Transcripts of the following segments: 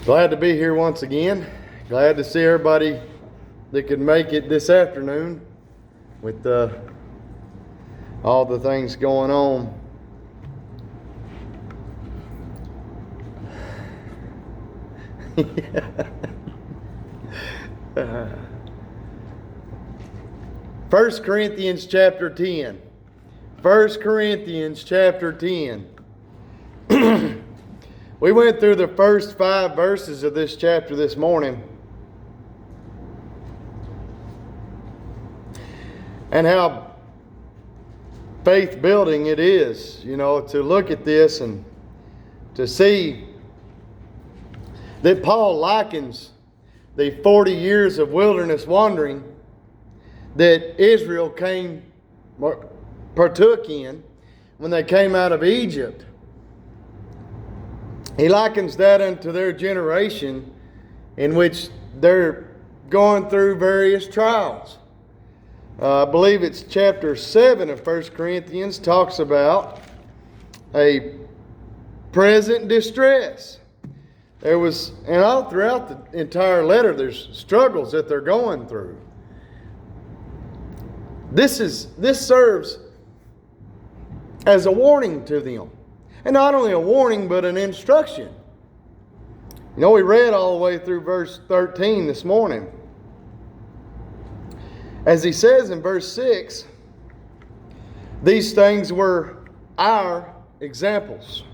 Glad to be here once again. Glad to see everybody that could make it this afternoon with all the things going on. First Corinthians chapter 10. 1 Corinthians chapter 10. We went through the first 5 verses of this chapter this morning. And how faith building it is, to look at this and to see that Paul likens the 40 years of wilderness wandering that Israel partook in when they came out of Egypt. He likens that unto their generation in which they're going through various trials. I believe it's chapter 7 of 1 Corinthians talks about a present distress. There was, and all throughout the entire letter, there's struggles that they're going through. This serves as a warning to them. And not only a warning, but an instruction. We read all the way through verse 13 this morning. As he says in verse 6, these things were our examples,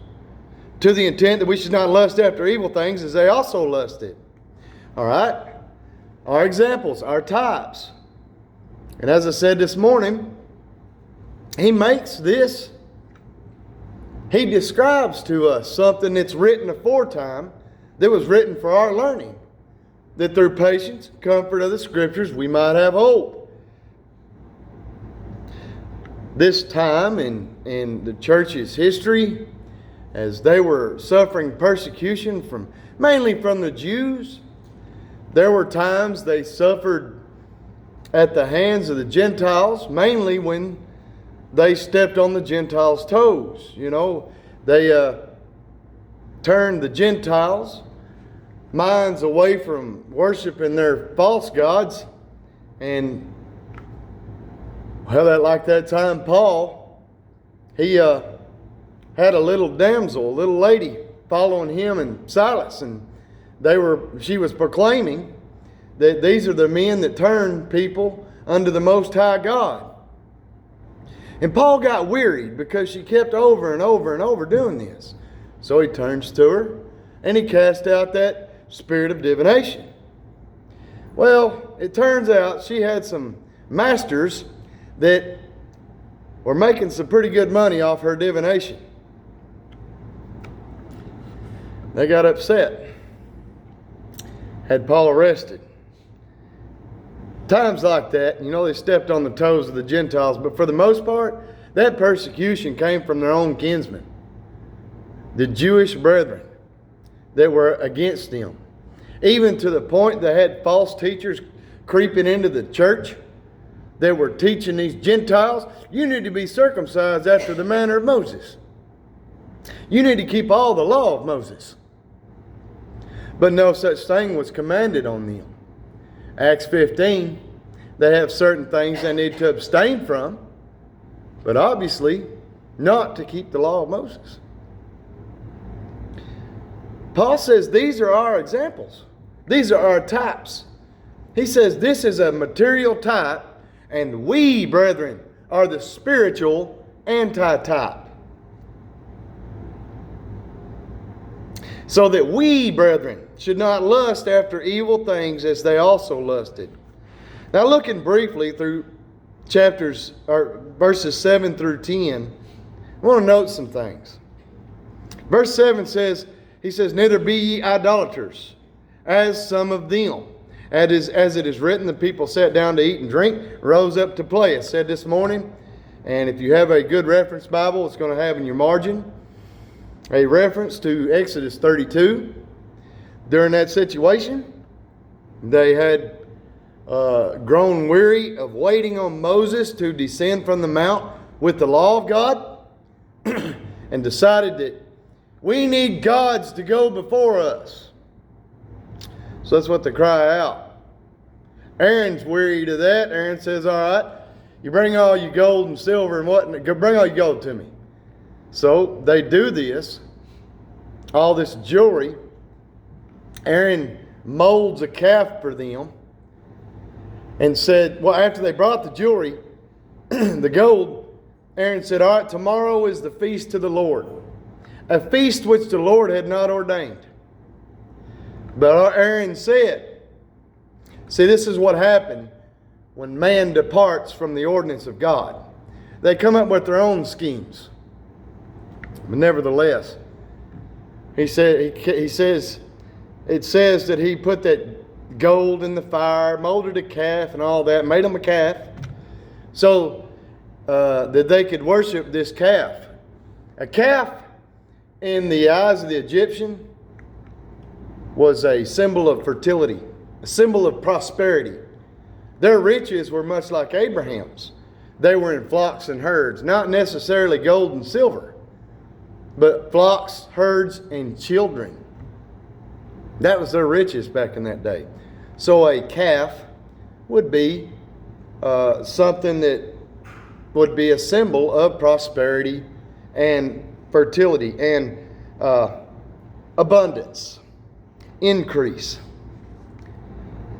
to the intent that we should not lust after evil things as they also lusted. All right? Our examples, our types. And as I said this morning, he makes this. He describes to us something that's written aforetime, that was written for our learning, that through patience, comfort of the Scriptures, we might have hope. This time in the church's history, as they were suffering persecution mainly from the Jews, there were times they suffered at the hands of the Gentiles, mainly when they stepped on the Gentiles' toes. They turned the Gentiles' minds away from worshiping their false gods. And, like that time, Paul, he had a little damsel, a little lady, following him and Silas. And she was proclaiming that these are the men that turn people unto the Most High God. And Paul got wearied because she kept over and over and over doing this. So he turns to her and he cast out that spirit of divination. Well, it turns out she had some masters that were making some pretty good money off her divination. They got upset. Had Paul arrested. Times like that, they stepped on the toes of the Gentiles, but for the most part, that persecution came from their own kinsmen, the Jewish brethren that were against them. Even to the point they had false teachers creeping into the church that were teaching these Gentiles, you need to be circumcised after the manner of Moses. You need to keep all the law of Moses. But no such thing was commanded on them. Acts 15, they have certain things they need to abstain from, but obviously not to keep the law of Moses. Paul says these are our examples. These are our types. He says this is a material type, and we, brethren, are the spiritual anti-type. So that we, brethren, should not lust after evil things as they also lusted. Now, looking briefly through verses 7 through 10, I want to note some things. Verse 7 says, he says, neither be ye idolaters, as some of them. As it is written, the people sat down to eat and drink, rose up to play. It said this morning, and if you have a good reference Bible, it's going to have in your margin a reference to Exodus 32. During that situation, they had grown weary of waiting on Moses to descend from the mount with the law of God and decided that we need gods to go before us. So that's what they cry out. Aaron's weary to that. Aaron says, all right, you bring all your gold and silver and whatnot. Bring all your gold to me. So they do this, all this jewelry. Aaron molds a calf for them and said, well, after they brought the jewelry, the gold, Aaron said, all right, tomorrow is the feast to the Lord, a feast which the Lord had not ordained. But Aaron said, see, this is what happened when man departs from the ordinance of God. They come up with their own schemes. But nevertheless, it says that he put that gold in the fire, molded a calf and all that, made them a calf, so that they could worship this calf. A calf, in the eyes of the Egyptian, was a symbol of fertility, a symbol of prosperity. Their riches were much like Abraham's. They were in flocks and herds, not necessarily gold and silver, but flocks, herds, and children. That was their riches back in that day. So a calf would be something that would be a symbol of prosperity and fertility and abundance, increase.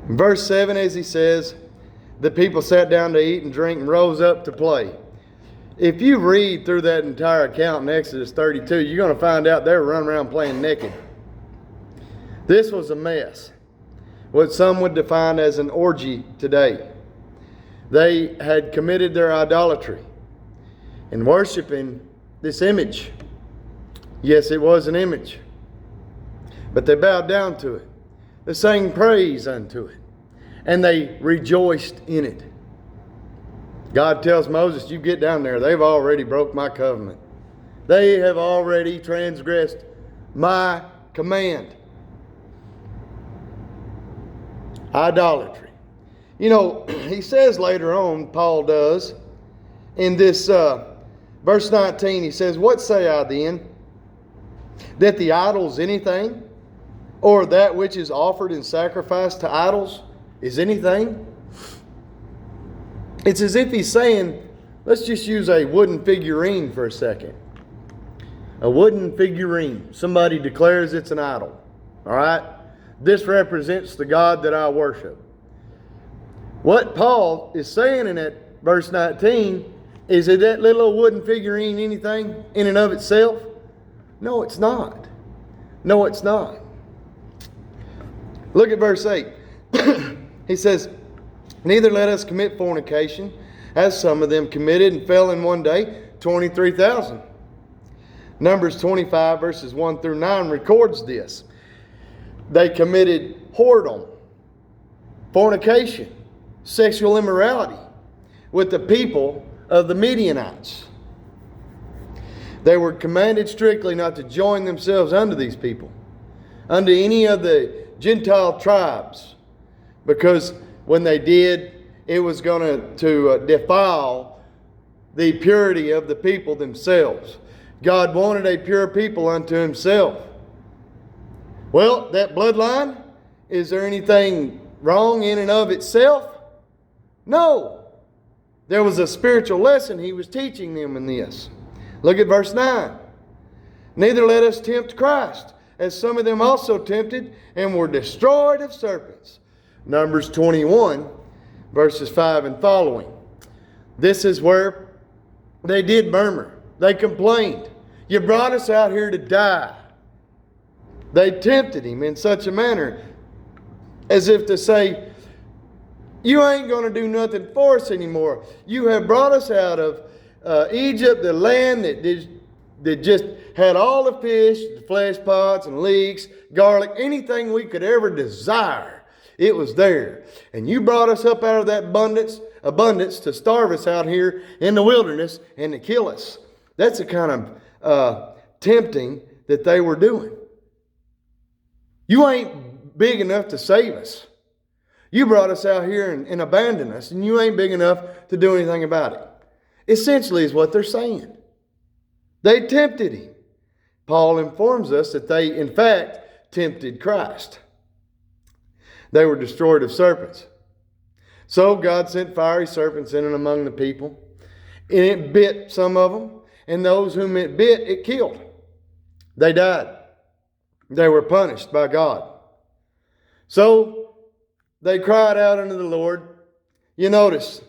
In verse 7, as he says, the people sat down to eat and drink and rose up to play. If you read through that entire account in Exodus 32, you're going to find out they were running around playing naked. This was a mess. What some would define as an orgy today. They had committed their idolatry in worshiping this image. Yes, it was an image. But they bowed down to it. They sang praise unto it. And they rejoiced in it. God tells Moses, you get down there. They've already broke my covenant. They have already transgressed my command. Idolatry. You know, he says later on, Paul does, in this verse 19, he says, what say I then? That the idol's anything? Or that which is offered in sacrifice to idols is anything? It's as if he's saying, let's just use a wooden figurine for a second. A wooden figurine. Somebody declares it's an idol. All right? This represents the God that I worship. What Paul is saying in that verse 19 is that little wooden figurine anything in and of itself? No, it's not. No, it's not. Look at verse 8. He says, neither let us commit fornication, as some of them committed and fell in one day, 23,000. Numbers 25 verses 1 through 9 records this. They committed whoredom, fornication, sexual immorality with the people of the Midianites. They were commanded strictly not to join themselves unto these people, unto any of the Gentile tribes, because when they did, it was going to defile the purity of the people themselves. God wanted a pure people unto himself. Well, that bloodline, is there anything wrong in and of itself? No. There was a spiritual lesson he was teaching them in this. Look at verse 9. Neither let us tempt Christ, as some of them also tempted and were destroyed of serpents. Numbers 21, verses 5 and following. This is where they did murmur. They complained. You brought us out here to die. They tempted him in such a manner as if to say, you ain't going to do nothing for us anymore. You have brought us out of Egypt, the land that just had all the fish, the flesh pots and leeks, garlic, anything we could ever desire. It was there. And you brought us up out of that abundance to starve us out here in the wilderness and to kill us. That's the kind of tempting that they were doing. You ain't big enough to save us. You brought us out here and abandoned us, and you ain't big enough to do anything about it. Essentially is what they're saying. They tempted him. Paul informs us that they, in fact, tempted Christ. They were destroyed of serpents. So God sent fiery serpents in and among the people, and it bit some of them, and those whom it bit, it killed. They died. They were punished by God. So they cried out unto the Lord. You notice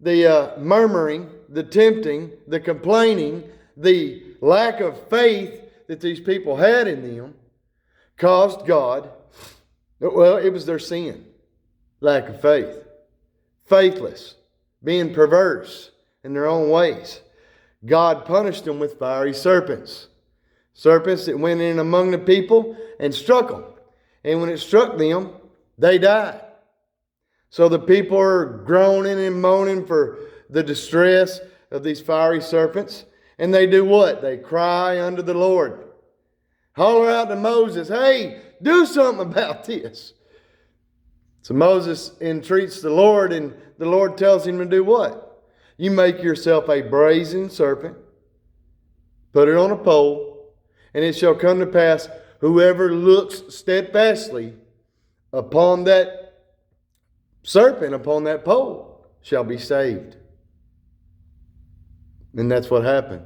the murmuring, the tempting, the complaining, the lack of faith that these people had in them caused God, well, it was their sin. Lack of faith. Faithless. Being perverse in their own ways. God punished them with fiery serpents. Serpents that went in among the people and struck them. And when it struck them, they died. So the people are groaning and moaning for the distress of these fiery serpents. And they do what? They cry unto the Lord. Holler out to Moses, hey, do something about this. So Moses entreats the Lord, and the Lord tells him to do what? You make yourself a brazen serpent, put it on a pole, and it shall come to pass, whoever looks steadfastly upon that serpent, upon that pole, shall be saved. And that's what happened.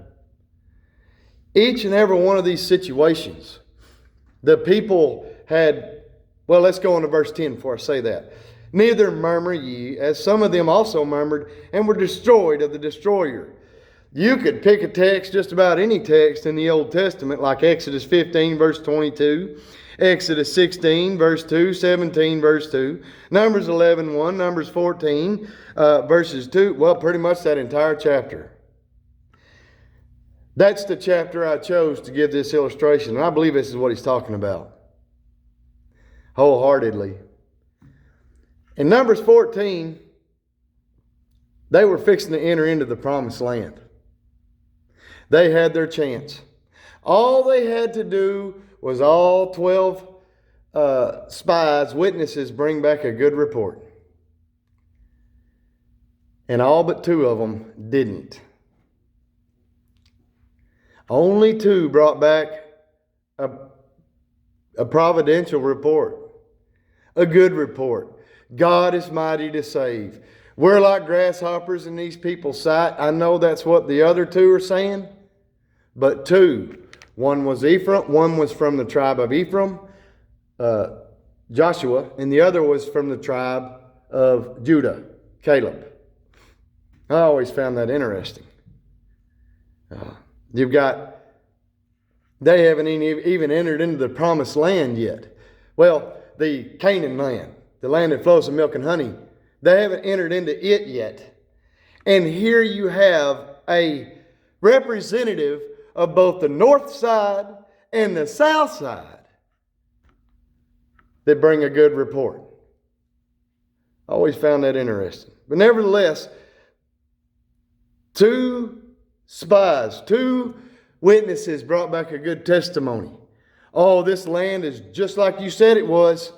Each and every one of these situations, the people had, well, let's go on to verse 10 before I say that. Neither murmur ye, as some of them also murmured, and were destroyed of the destroyer. You could pick a text, just about any text in the Old Testament, like Exodus 15, verse 22, Exodus 16, verse 2, 17, verse 2, Numbers 11, 1, Numbers 14, verses 2, well, pretty much that entire chapter. That's the chapter I chose to give this illustration, and I believe this is what he's talking about. Wholeheartedly. In Numbers 14, they were fixing to enter into the promised land. They had their chance. All they had to do was all 12 spies, witnesses, bring back a good report. And all but 2 of them didn't. Only 2 brought back a providential report, a good report. God is mighty to save. We're like grasshoppers in these people's sight. I know that's what the other 2 are saying, but 2. One was Ephraim, one was from the tribe of Ephraim, Joshua, and the other was from the tribe of Judah, Caleb. I always found that interesting. They haven't even entered into the promised land yet. Well, the Canaan land, the land that flows with milk and honey, they haven't entered into it yet. And here you have a representative of both the north side and the south side that bring a good report. I always found that interesting. But nevertheless, 2 spies, 2 witnesses brought back a good testimony. Oh, this land is just like you said it was,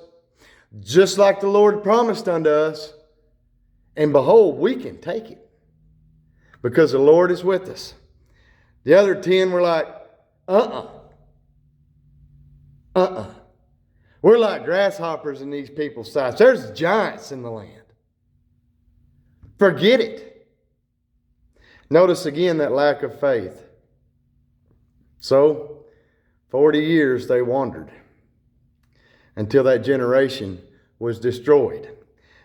just like the Lord promised unto us. And behold, we can take it because the Lord is with us. The other 10 were like, We're like grasshoppers in these people's sights. There's giants in the land. Forget it. Notice again that lack of faith. So, 40 years they wandered until that generation was destroyed,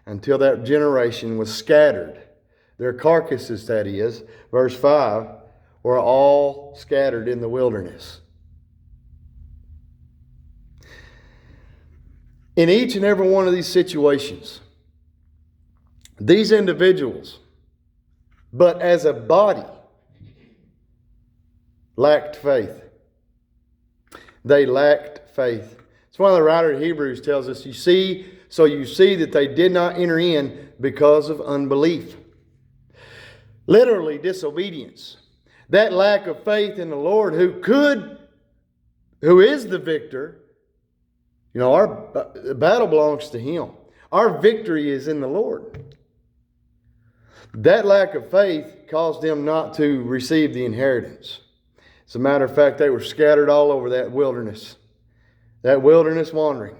until that generation was scattered. Their carcasses, that is, verse 5, were all scattered in the wilderness. In each and every one of these situations, these individuals, but as a body, lacked faith. They lacked faith. It's why the writer of Hebrews tells us, you see that they did not enter in because of unbelief. Literally disobedience. That lack of faith in the Lord who is the victor. You know, our battle belongs to Him. Our victory is in the Lord. That lack of faith caused them not to receive the inheritance. As a matter of fact, they were scattered all over that wilderness wandering.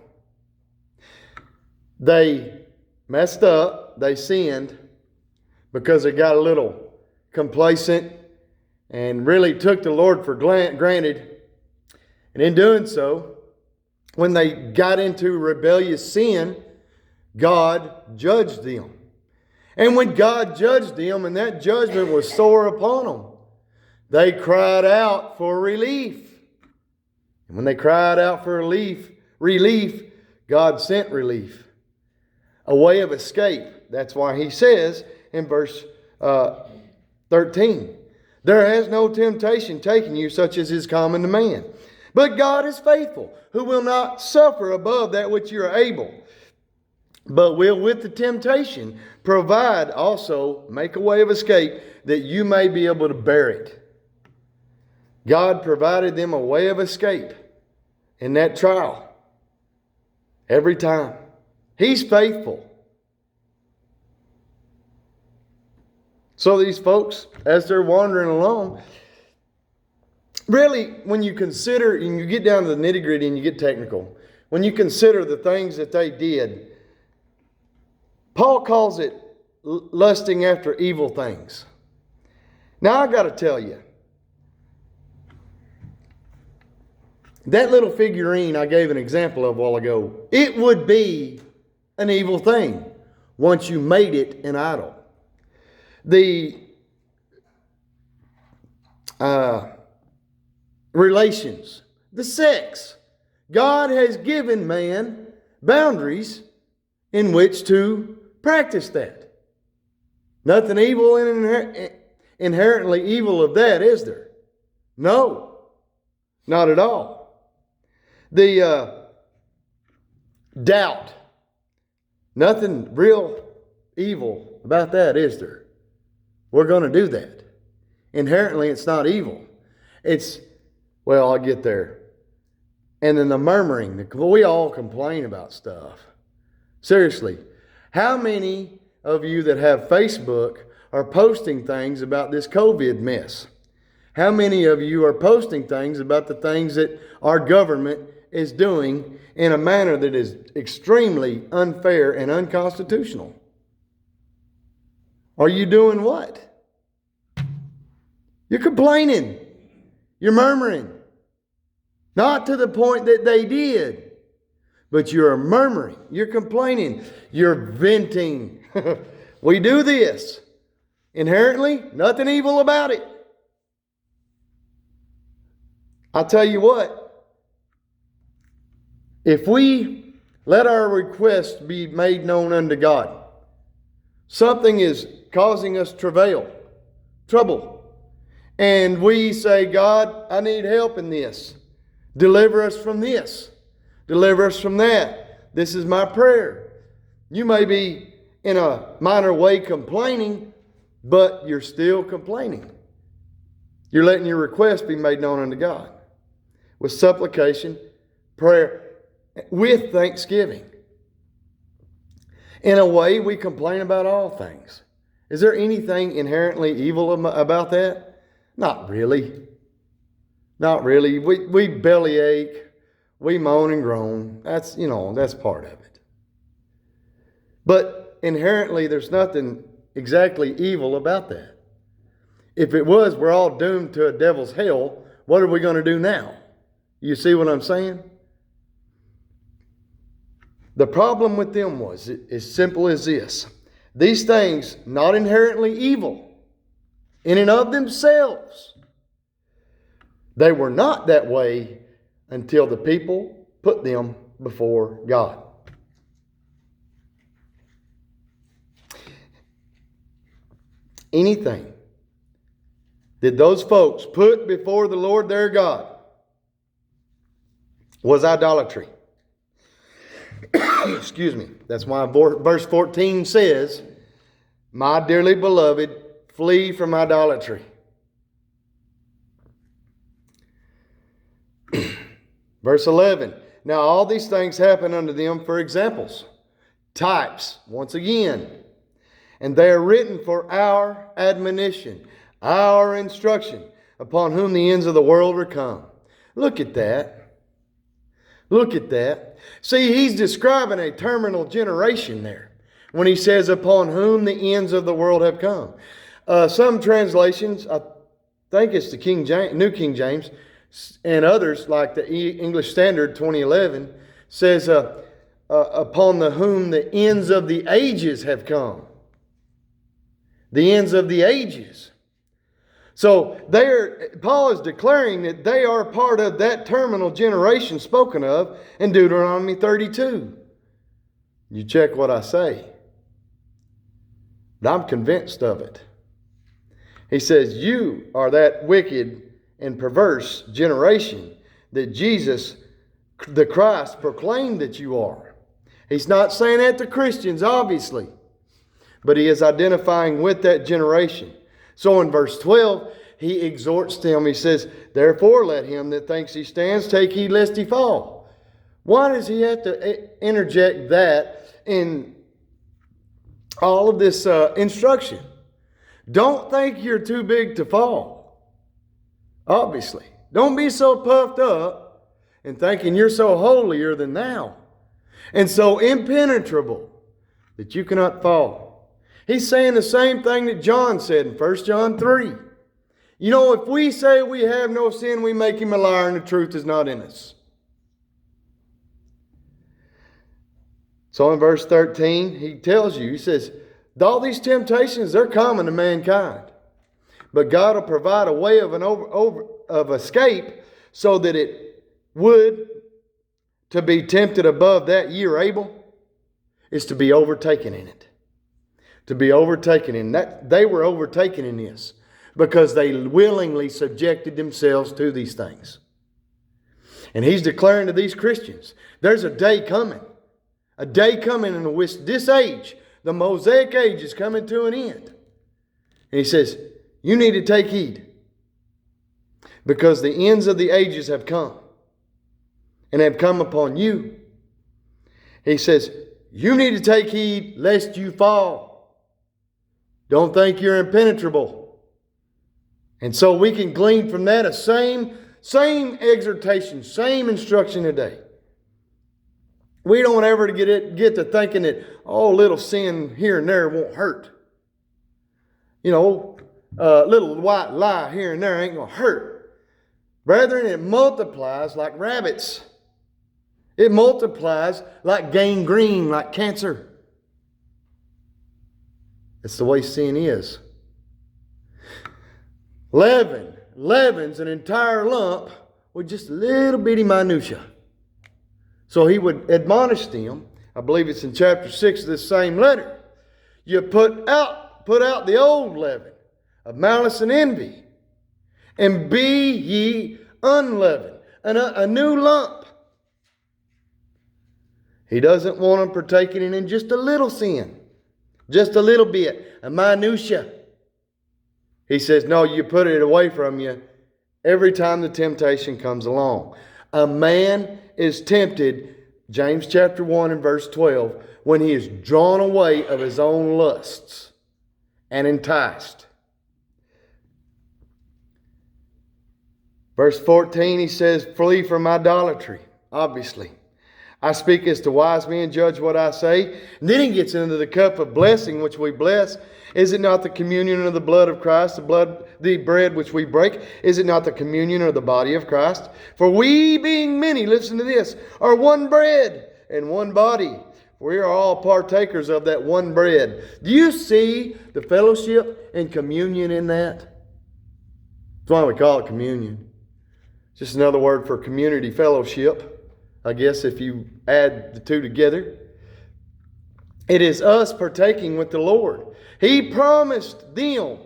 They messed up, they sinned because they got a little complacent and really took the Lord for granted. And in doing so, when they got into rebellious sin, God judged them. And when God judged them and that judgment was sore upon them, they cried out for relief. And when they cried out for relief, God sent relief. A way of escape. That's why he says in verse 13, there has no temptation taken you such as is common to man. But God is faithful, who will not suffer above that which you are able, but will with the temptation provide also, make a way of escape, that you may be able to bear it. God provided them a way of escape in that trial. Every time. He's faithful. So these folks, as they're wandering along, really, when you consider, and you get down to the nitty-gritty and you get technical, when you consider the things that they did, Paul calls it lusting after evil things. Now, I got to tell you, that little figurine I gave an example of a while ago, it would be an evil thing once you made it an idol. The relations, the sex. God has given man boundaries in which to practice that. Nothing evil and inherently evil of that, is there? No, not at all. The doubt. Nothing real evil about that, is there? We're going to do that. Inherently, it's not evil. It's, well, I'll get there. And then the murmuring. We all complain about stuff. Seriously, how many of you that have Facebook are posting things about this COVID mess? How many of you are posting things about the things that our government is doing in a manner that is extremely unfair and unconstitutional? Are you doing what? You're complaining. You're murmuring. Not to the point that they did, but you're murmuring. You're complaining. You're venting. We do this. Inherently, nothing evil about it. I'll tell you what. If we let our requests be made known unto God, something is causing us trouble. And we say, God, I need help in this. Deliver us from this. Deliver us from that. This is my prayer. You may be in a minor way complaining, but you're still complaining. You're letting your request be made known unto God. With supplication, prayer, with thanksgiving. In a way, we complain about all things. Is there anything inherently evil about that? Not really. Not really. We bellyache. We moan and groan. That's part of it. But inherently, there's nothing exactly evil about that. If it was, we're all doomed to a devil's hell. What are we going to do now? You see what I'm saying? The problem with them was as simple as this. These things, not inherently evil in and of themselves. They were not that way until the people put them before God. Anything that those folks put before the Lord their God was idolatry. Excuse me. That's why verse 14 says, my dearly beloved, flee from idolatry. Verse 11. Now all these things happen unto them for examples, types, once again. And they are written for our admonition, our instruction, upon whom the ends of the world are come. Look at that. Look at that. See, he's describing a terminal generation there when he says, upon whom the ends of the world have come. Some translations, I think it's the New King James, and others like the English Standard 2011 says, upon whom the ends of the ages have come. The ends of the ages. So Paul is declaring that they are part of that terminal generation spoken of in Deuteronomy 32. You check what I say. But I'm convinced of it. He says, you are that wicked and perverse generation that Jesus, the Christ, proclaimed that you are. He's not saying that to Christians, obviously, but he is identifying with that generation. So in verse 12, he exhorts them. He says, therefore let him that thinks he stands take heed lest he fall. Why does he have to interject that in all of this instruction? Don't think you're too big to fall. Obviously. Don't be so puffed up and thinking you're so holier than thou and so impenetrable that you cannot fall. He's saying the same thing that John said in 1 John 3. You know, if we say we have no sin, we make him a liar and the truth is not in us. So in verse 13, he tells you, he says, all these temptations, they're common to mankind. But God will provide a way of escape so that it would, to be tempted above that ye are able, is to be overtaken in it. To be overtaken in that. They were overtaken in this because they willingly subjected themselves to these things. And he's declaring to these Christians, there's a day coming in which this age, the Mosaic age, is coming to an end. And he says, you need to take heed because the ends of the ages have come and have come upon you. He says, you need to take heed lest you fall. Don't think you're impenetrable. And so we can glean from that a same exhortation, same instruction today. We don't ever get to thinking that, little sin here and there won't hurt. You know, little white lie here and there ain't going to hurt. Brethren, it multiplies like rabbits. It multiplies like gangrene, like cancer. It's the way sin is. Leaven's an entire lump with just a little bitty minutia. So he would admonish them. I believe it's in chapter 6 of this same letter. You put out the old leaven of malice and envy, and be ye unleavened, a new lump. He doesn't want them partaking in just a little sin, just a little bit, a minutia. He says, no, you put it away from you every time the temptation comes along. A man is tempted, James chapter 1 and verse 12, when he is drawn away of his own lusts and enticed. Verse 14, he says, flee from idolatry, obviously. I speak as to wise men, judge what I say. And then he gets into the cup of blessing which we bless. Is it not the communion of the blood of Christ, the bread which we break? Is it not the communion of the body of Christ? For we being many, listen to this, are one bread and one body. We are all partakers of that one bread. Do you see the fellowship and communion in that? That's why we call it communion. Just another word for community fellowship, I guess, if you add the two together. It is us partaking with the Lord. He promised them,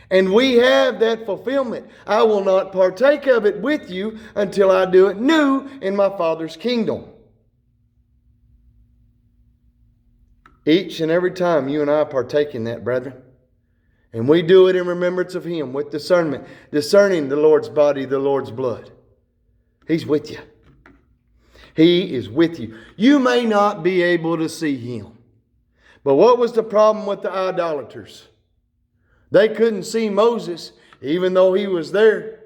and we have that fulfillment. I will not partake of it with you until I do it new in my Father's kingdom. Each and every time you and I partake in that, brethren, and we do it in remembrance of Him with discernment, discerning the Lord's body, the Lord's blood. He's with you. He is with you. You may not be able to see Him. But what was the problem with the idolaters? They couldn't see Moses, even though he was there.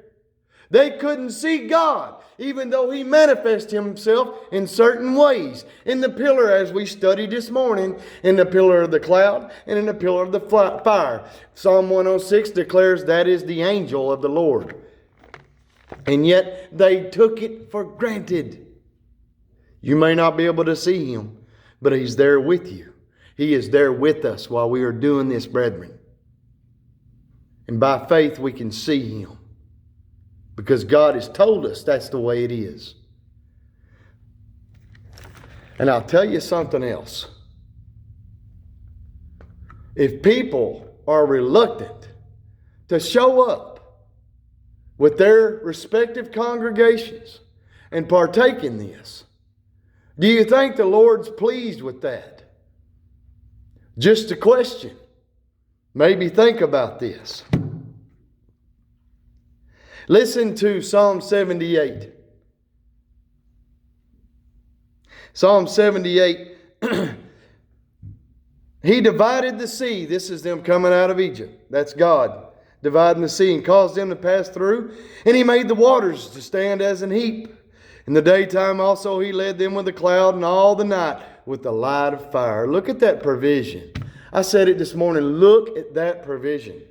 They couldn't see God, even though He manifests Himself in certain ways. In the pillar, as we studied this morning, in the pillar of the cloud and in the pillar of the fire. Psalm 106 declares that is the angel of the Lord. And yet they took it for granted. You may not be able to see Him, but He's there with you. He is there with us while we are doing this, brethren. And by faith we can see Him. Because God has told us that's the way it is. And I'll tell you something else. If people are reluctant to show up with their respective congregations and partake in this, do you think the Lord's pleased with that? Just a question. Maybe think about this. Listen to Psalm 78. Psalm 78. He divided the sea. This is them coming out of Egypt. That's God dividing the sea and caused them to pass through. And He made the waters to stand as an heap. In the daytime also He led them with a cloud, and all the night with the light of fire. Look at that provision. I said it this morning. Look at that provision.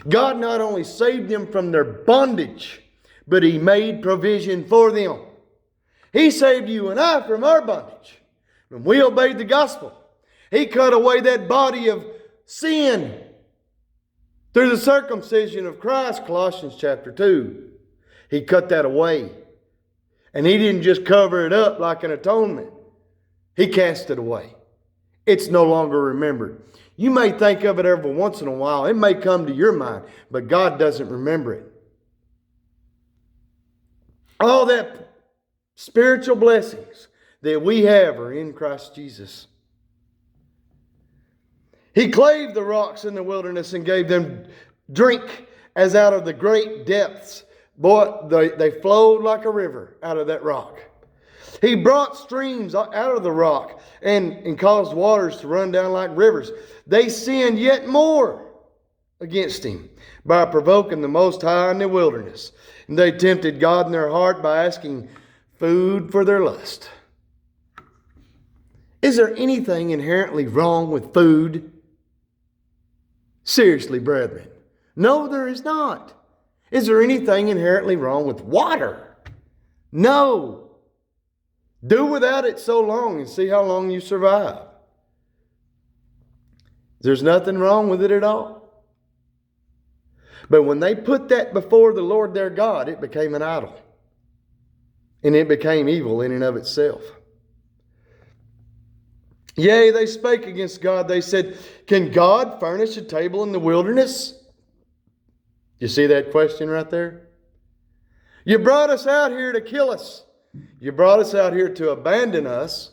God not only saved them from their bondage, but He made provision for them. He saved you and I from our bondage. When we obeyed the gospel, He cut away that body of sin through the circumcision of Christ, Colossians chapter 2. He cut that away. And He didn't just cover it up like an atonement. He cast it away. It's no longer remembered. You may think of it every once in a while. It may come to your mind, but God doesn't remember it. All that spiritual blessings that we have are in Christ Jesus. He clave the rocks in the wilderness and gave them drink as out of the great depths. Boy, they flowed like a river out of that rock. He brought streams out of the rock and caused waters to run down like rivers. They sinned yet more against Him by provoking the Most High in the wilderness. And they tempted God in their heart by asking food for their lust. Is there anything inherently wrong with food? Seriously, brethren. No, there is not. Is there anything inherently wrong with water? No. Do without it so long and see how long you survive. There's nothing wrong with it at all. But when they put that before the Lord their God, it became an idol. And it became evil in and of itself. Yea, they spake against God. They said, can God furnish a table in the wilderness? You see that question right there? You brought us out here to kill us. You brought us out here to abandon us.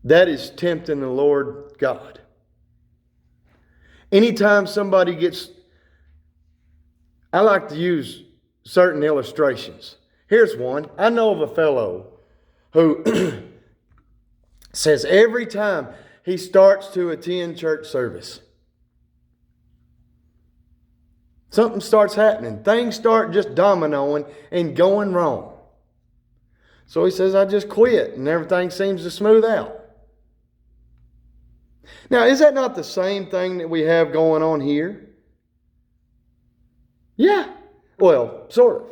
That is tempting the Lord God. Anytime somebody gets... I like to use certain illustrations. Here's one. I know of a fellow who says every time he starts to attend church service, something starts happening. Things start just dominoing and going wrong. So he says, I just quit and everything seems to smooth out. Now, is that not the same thing that we have going on here? Yeah. Well, sort of.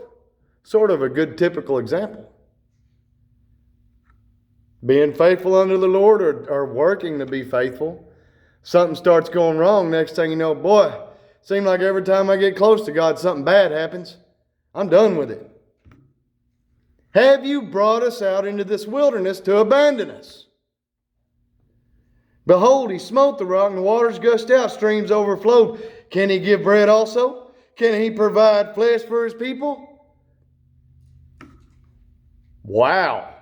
Sort of a good typical example. Being faithful unto the Lord or working to be faithful. Something starts going wrong. Next thing you know, boy, seems like every time I get close to God, something bad happens. I'm done with it. Have you brought us out into this wilderness to abandon us? Behold, He smote the rock, and the waters gushed out, streams overflowed. Can He give bread also? Can He provide flesh for His people? Wow.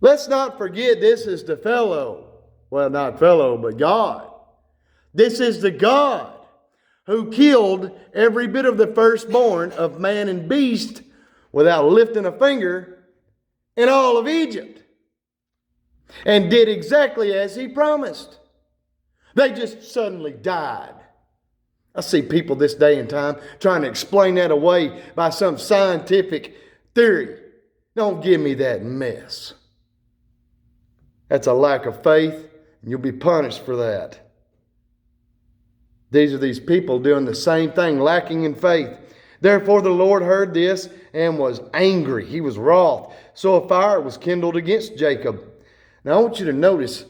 Let's not forget this is the fellow. Well, not fellow, but God. This is the God who killed every bit of the firstborn of man and beast without lifting a finger in all of Egypt. And did exactly as He promised. They just suddenly died. I see people this day and time trying to explain that away by some scientific theory. Don't give me that mess. That's a lack of faith, and you'll be punished for that. These are these people doing the same thing, lacking in faith. Therefore the Lord heard this and was angry. He was wroth. So a fire was kindled against Jacob. Now I want you to notice,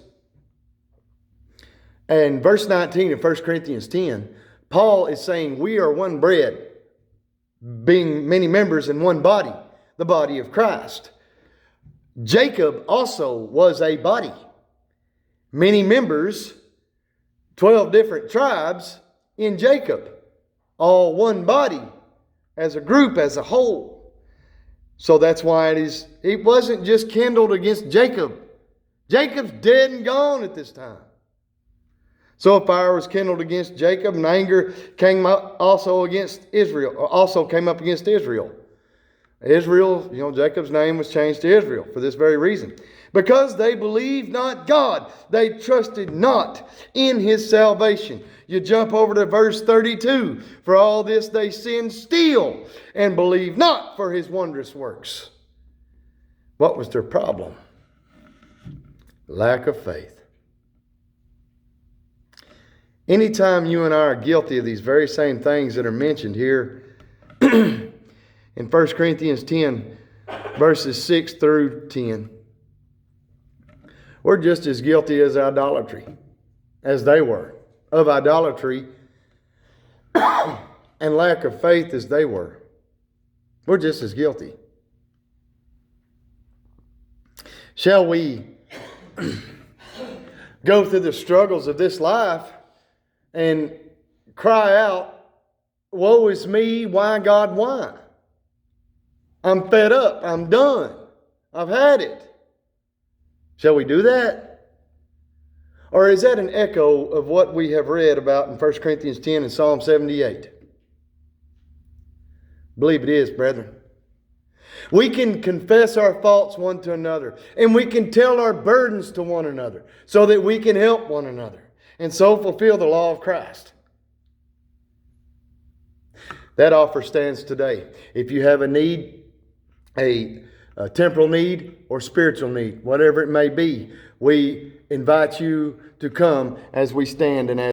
in verse 19 of 1 Corinthians 10, Paul is saying we are one bread, being many members in one body, the body of Christ. Jacob also was a body. Many members, 12 different tribes in Jacob. All one body, as a group, as a whole. So that's why it wasn't just kindled against Jacob. Jacob's dead and gone at this time. So a fire was kindled against Jacob, and anger came up also against Israel, also came up against Israel. Israel, Jacob's name was changed to Israel for this very reason. Because they believed not God. They trusted not in his salvation. You jump over to verse 32. For all this they sinned still, and believed not for his wondrous works. What was their problem? Lack of faith. Anytime you and I are guilty of these very same things that are mentioned here in 1 Corinthians 10, verses 6 through 10, we're just as guilty as idolatry, as they were, of idolatry and lack of faith as they were. We're just as guilty. Shall we go through the struggles of this life and cry out, woe is me, why God, why? I'm fed up, I'm done, I've had it. Shall we do that? Or is that an echo of what we have read about in 1 Corinthians 10 and Psalm 78? I believe it is, brethren. We can confess our faults one to another, and we can tell our burdens to one another so that we can help one another and so fulfill the law of Christ. That offer stands today. If you have a need, a temporal need or spiritual need, whatever it may be, we invite you to come as we stand and as